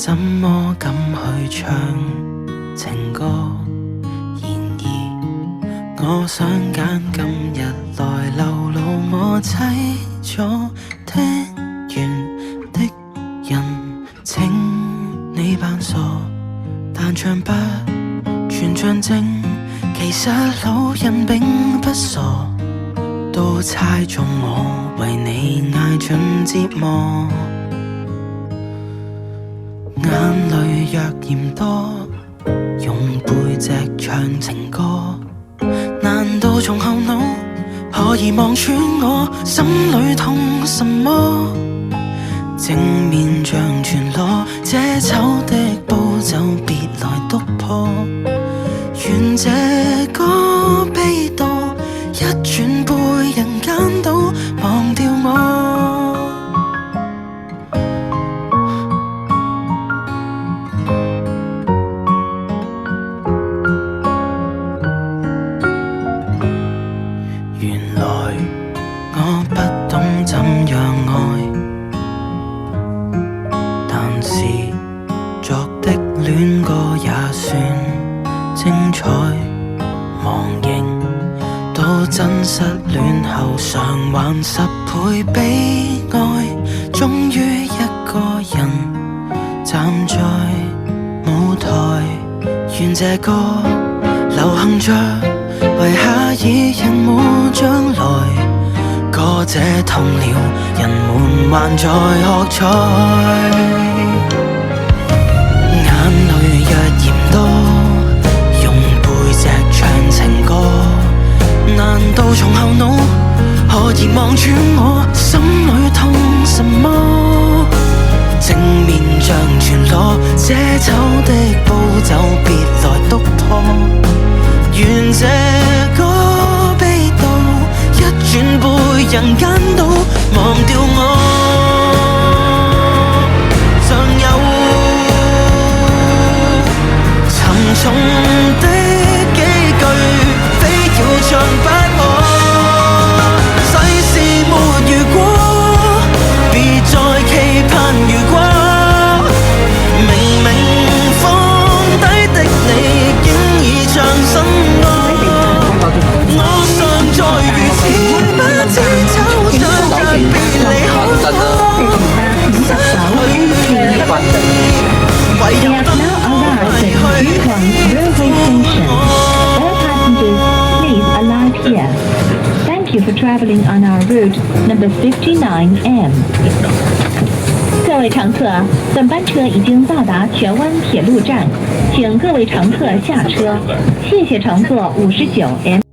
怎麼敢去唱情歌？然而我想揀今日來流露我砌咗聽完的人，請你扮傻，但唱不全像正，其實老人並不傻，都猜中我為你捱盡折磨。眼淚若嫌多，用背脊唱情歌，難道從後腦可以望穿我心裏痛什麼？正面像全裸，這醜的步驟別來督破，願這歌悲到一轉背人間都忘掉我。原來我不懂怎樣愛，但是作的戀歌也算精彩。忘形到真失戀後償還10倍悲哀，終於一個人站在舞台，願這歌流行着，為下一人沒將來。歌這痛了，人們還在喝彩。眼淚若嫌多，用背脊唱情歌，難道從後腦可以望穿我心裏痛什麼？正面像全裸，這醜的步驟別來督破，願這歌悲到一轉背人間都忘掉我。尚有沉重的幾句，非要唱不可。世事沒如果，別再期盼如果。明明放低的你，竟已唱新歌。我尚在如此不知醜，想着別離可可。唯有當我離去。Thank you for traveling on our route number 59M. 各位乘客，本班车已经到达荃湾铁路站，请各位乘客下车。谢谢乘坐59M。